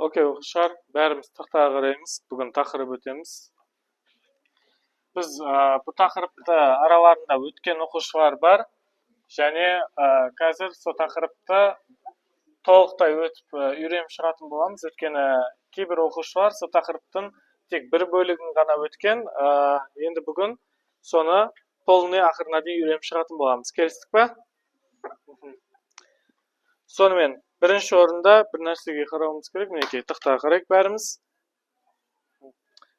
Окей, оқушылар, бәріміз тақтаға қараймыз. Бүгін тақырып өтеміз. Біз бұл тақырыпты араларында өткен оқушылар бар. Және қазір сол тақырыпты толықтай өтіп үйреніп шығатын боламыз. Өйткені кейбір оқушылар сол тақырыптың тек бір бөлігін ғана өткен. Енді бүгін соны полный ақырына дейін үйреніп шығатын боламыз. Келістік пе? Сонымен бірінші орында бір нәрсеге қарауымыз керек. Мінекей тақтаға қарайық бәріміз.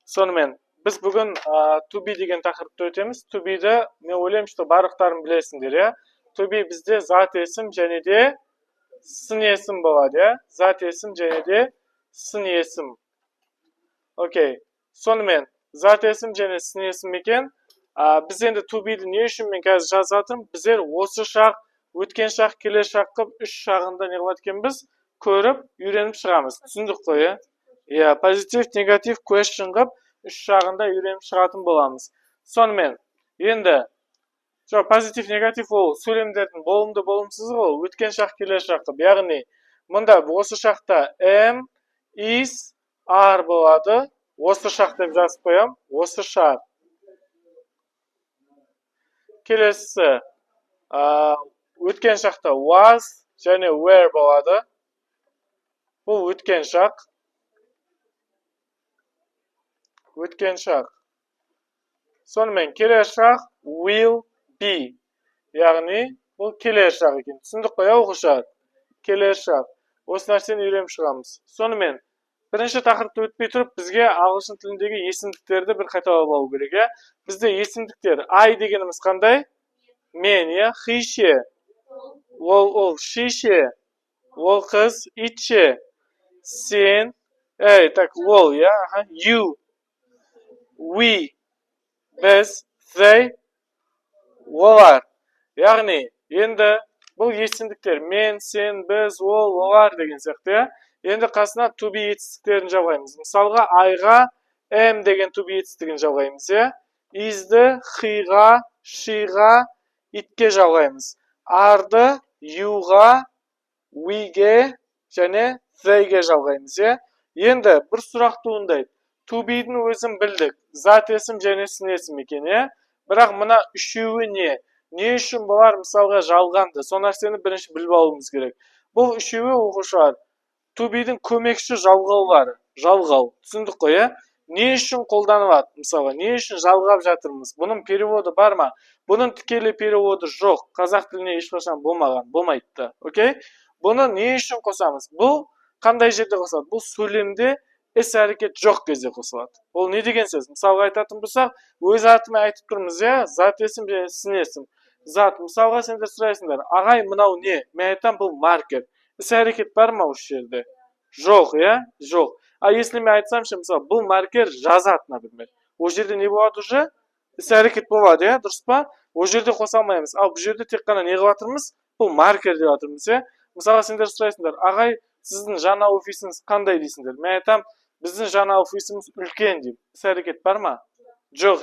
Сонымен біз бүгін to be деген тақырыпты өтеміз. To be-ді мен ойлаймын, что барлықтарың білесіңдер, иә. To be бізде зат есім және де сын есім болады, иә. Зат есім және де сын есім. Окей. Сонымен зат есім және сын есім екен. Біз енді to be-ді не үшін мен қазір жазатырмын? Біздер осы шақ, өткен шақ, келер шақ қып, үш шағында не қылады екен біз көріп, үйреніп шығамыз. Түсіндік қой, иә? Иә, позитив, негатив, question қып, үш шағында үйреніп шығатын боламыз. Сонымен, енді, позитив, негатив ол сөйлемдердің болымды болымсызы ол, өткен шақ, келер шақ қып. Яғни, мұнда осы шақта am, is, are болады. Осы шақ деп жазып қоям. Осы шақ. Келесі, өткен шақта was және were болады. Бұл өткен шақ. Өткен шақ. Сонымен келер шақ will be. Яғни бұл келер шақ екен. Түсіндік қой, оқушылар? Келер шақ. Осы нәрсені үйреніп шығамыз. Сонымен бірінші тақырыпты өтпей тұрып, бізге ағылшын тіліндегі есімдіктерді бір қайталап алу керек. Бізде есімдіктер I дегеніміз қандай? Мен, иә, he ше. Ол she ше. Ол қыз it ше. Сен, так, ол, иә, you, we, біз, they, олар. Яғни, енді бұл есімдіктер мен, сен, біз, ол, олар деген сияқты. Енді қасына to be етістіктерін жалғаймыз. Мысалға, I-ға am деген to be етістігін жалғаймыз. Is-ді he-ға, she-ға, it-ке жалғаймыз. Are-ды you-ға, we-ге және they-ге жалғаймыз. Енді бір сұрақ туындайды. To be-дің өзін білдік. Зат есім және сын есім екен. Бірақ мына үшеуі не? Не үшін бұлар мысалға жалғанды? Сол нәрсені бірінші біліп алуымыз керек. Бұл үшеуі оқушылар. To be-дің көмекші жалғаулары. Жалғау. Түсіндік қой, Не үшін қолданылады? Мысалы, не үшін жалғап жатырмыз? Бұның переводы бар ма? Бұның тікелей переводы жоқ. Қазақ тіліне ешқашан болмаған, болмайды. Окей? Бұны не үшін қосамыз? Бұл қандай жерде қосылады? Бұл сөйлемде іс әрекет жоқ кезде қосылады. Ол не деген сөз? Мысалға айтатын болсақ, өз атымен айтып тұрмыз, зат есім және сын есім. Зат, мысалға сендер сұрайсыңдар, ағай, мынау не? Мен айтам, бұл маркер. Іс әрекет бар ма осы жерде? Жоқ, жоқ. А если мен айтсам, мысалы, бұл маркер жазады, например. Ол жерде не болады уже? Іс әрекет болады, дұрыс па? Ол жерде қоса алмаймыз. Ал бұл жерде тек қана не қылып жатырмыз? Бұл маркер деп жатырмыз, Мысалға сендер сұрайсыңдар, ағай, сіздің жаңа офисіңіз қандай дейсіңдер? Мен айтам, біздің жаңа офисіміз үлкен деймін. Іс әрекет бар ма? Жоқ,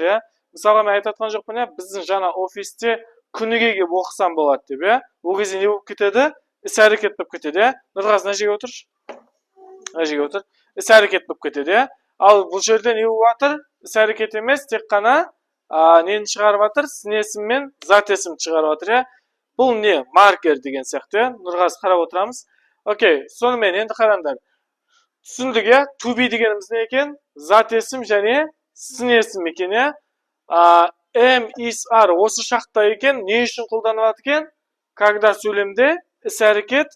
Мысалға мен айтатқан жоқпын, біздің жаңа офисте күніге келіп оқысам болады деп, Ол кезде не болып кетеді? Іс әрекет болып кетеді, Нұрғаз, мына жерге отыршы. Мына жерге отыр. Іс әрекет болып кетеді, Ал бұл жерде не болып жатыр? Іс әрекет емес, тек қана нені шығарып жатыр? Сын есім мен зат есім шығарып жатыр, Бұл не? Маркер деген сияқты, Нұрғаз қарап отырамыз. Окей, сонымен енді қараңдар. Түсіндік, to be дегеніміз не екен? Зат есім және сын есім екен, am, is, are осы шақта екен. Не үшін қолданылады екен? Когда сөйлемде іс әрекет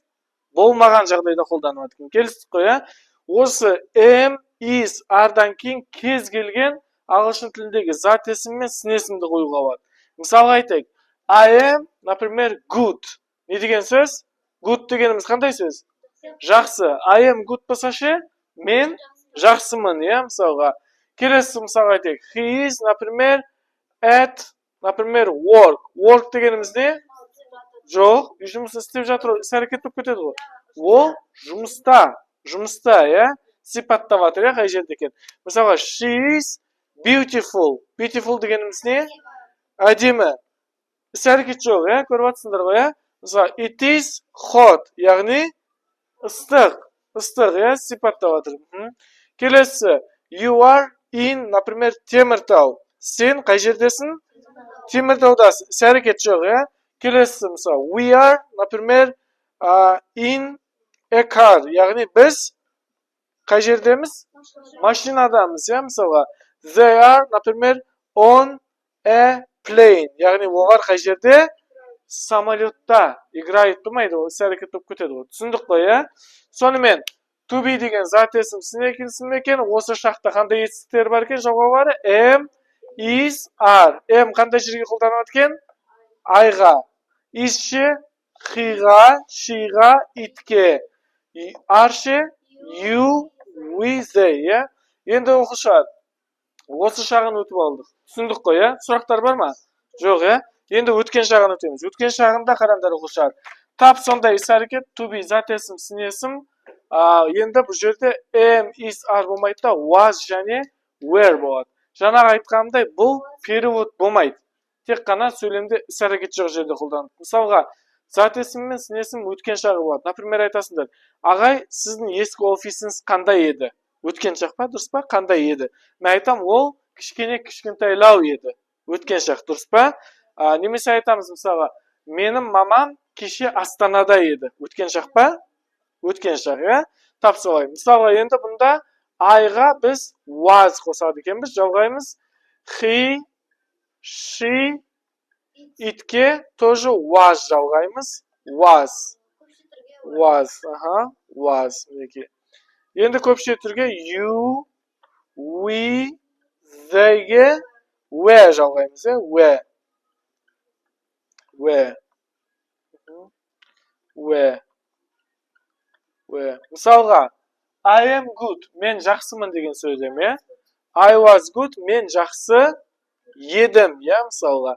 болмаған жағдайда қолданылады екен. Келістік қой, Осы am, is, are-дан кейін кез келген ағылшын тіліндегі зат есім мен сын есімді қоюға болады. Мысалға айтайық. I am, например, good. Не деген сөз? Good дегеніміз қандай сөз? Жақсы. I am good болса ше, мен жақсымын, мысалға. Келесі мысалға айтайық. He is, например, at, например, work. Work дегеніміз не? Жоқ, жұмыс істеп жатыр, іс әрекет болып кетеді ғой. Ол жұмыста, сипаттап жатыр, қай жерде екен. Мысалға, she is beautiful. Beautiful дегеніміз не? Әдемі. Іс әрекет жоқ, көріп жатсыңдар ғой, Мысалы, it is hot, яғни ыстық. ыстық, иә, сипаттап жатыр. Келесі, you are in, например, Теміртау. Сен қай жердесің? Теміртаудасың. Іс әрекет жоқ, иә. Келесі, мысалы, we are, например, in a car. Яғни біз қай жердеміз? Машинадамыз, иә, мысалға. They are, например, on a plane. Яғни олар қай жерде? Самолетта. Играет болмайды, ол іс әрекет болып кетеді ғой. Түсіндік қой, иә? Сонымен, to be деген зат есім сын екен, осы шақта қандай етістіктер бар екен? Жауабы am, is, are. Am қандай жерге қолданылады екен? Айға. Is ше хиға, шиға, итке. Are ше you, we, they, иә? Енді оқушылар, осы шағын өтіп алдық. Түсіндік қой, иә? Сұрақтар бар ма? Жоқ, иә? Енді өткен шағын өтеміз. Өткен шағында қараңдар оқушылар. Тап сондай іс әрекет, to be зат есім сын есім. Енді бұл жерде am, is, are болмайды да, was және were болады. Жаңағы айтқанымдай, бұл перевод болмайды. Тек қана сөйлемде іс әрекет жоқ жерде қолданылады. Мысалға, зат есім мен сын есім өткен шағы болады. Например, айтасыңдар, ағай, сіздің ескі офисіңіз қандай еді? Өткен шақ па, дұрыс па? Қандай еді? Мен айтам, ол кішкентайлау еді. Өткен шақ, дұрыс па? Немесе айтамыз, мысалға, менің мамам кеше Астанада еді. Өткен шақ па? Өткен шақ, иә? Тап солай. Мысалға, енді бұнда айға біз was қосады екенбіз. Жалғаймыз. He, she, итке тоже was жалғаймыз. Was. Was. Енді көпше түрге you, we, they'ге were жалғаймыз, иә? Were. Мысалға, I am good, мен жақсымын деген сөйлем, иә? I was good, мен жақсы едім, иә, мысалға.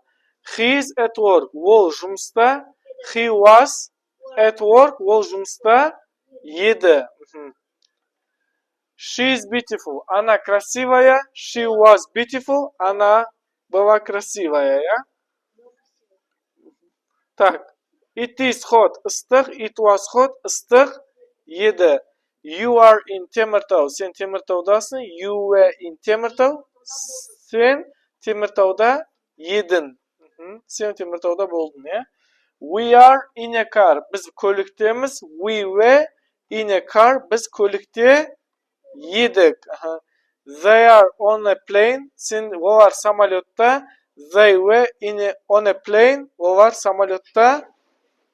He is at work, ол жұмыста. He was at work, ол жұмыста еді. She is beautiful, она красивая. She was beautiful, она была красивая, иә? Так, it is hot, ыстық. It was hot, ыстық еді. You are in Теміртау, сен Теміртаудасың. You were in Теміртау, сен Теміртауда едің. Сен Теміртауда болдың, иә? We are in a car, біз көліктеміз. We were in a car, біз көлікте едік. They are on a plane, сен олар самолетта. They were on a plane, олар самолетта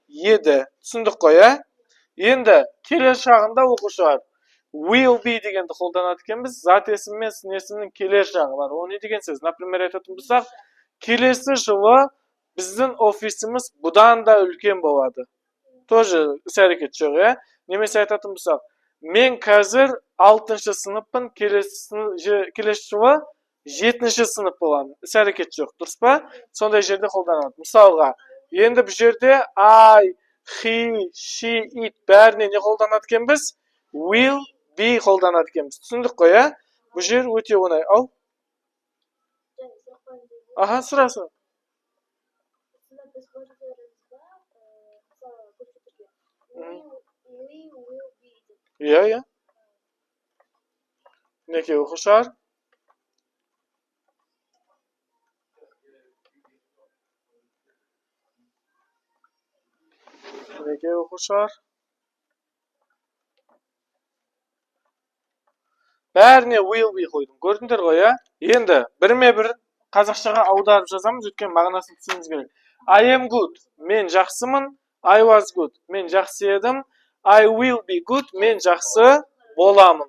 еді. Түсіндік қой, иә? Енді келесі шағында оқушылар will be дегенді қолданады екенбіз. Зат есім мен сын есімнің келесі жағы бар. Ол не деген сөз? Например, айтатын болсақ, келесі жылы біздің офисіміз бұдан да үлкен болады. Тоже іс әрекет жоқ, иә? Немесе айтатын болсақ, мен қазір 6-шы сыныппын, келесі жылы 7-ші сынып боламын. Іс әрекет жоқ, дұрыс па? Сондай жерде қолданады. Мысалға, енді бұл жерде I, he, she, it бәріне не қолданады екенбіз? Will be қолданады екенбіз. Түсіндік қой, иә? Бұл жер өте оңай. Ал? Сұрасың. Иә. Мінекей оқушылар. Мінекей оқушылар. Бәріне will be қойдым. Көрдіңдер ғой, иә? Енді бірме-бір қазақшаға аударып жазамыз, өткен мағынасын түсінуіміз керек. I am good, мен жақсымын. I was good, мен жақсы едім. I will be good, мен жақсы боламын.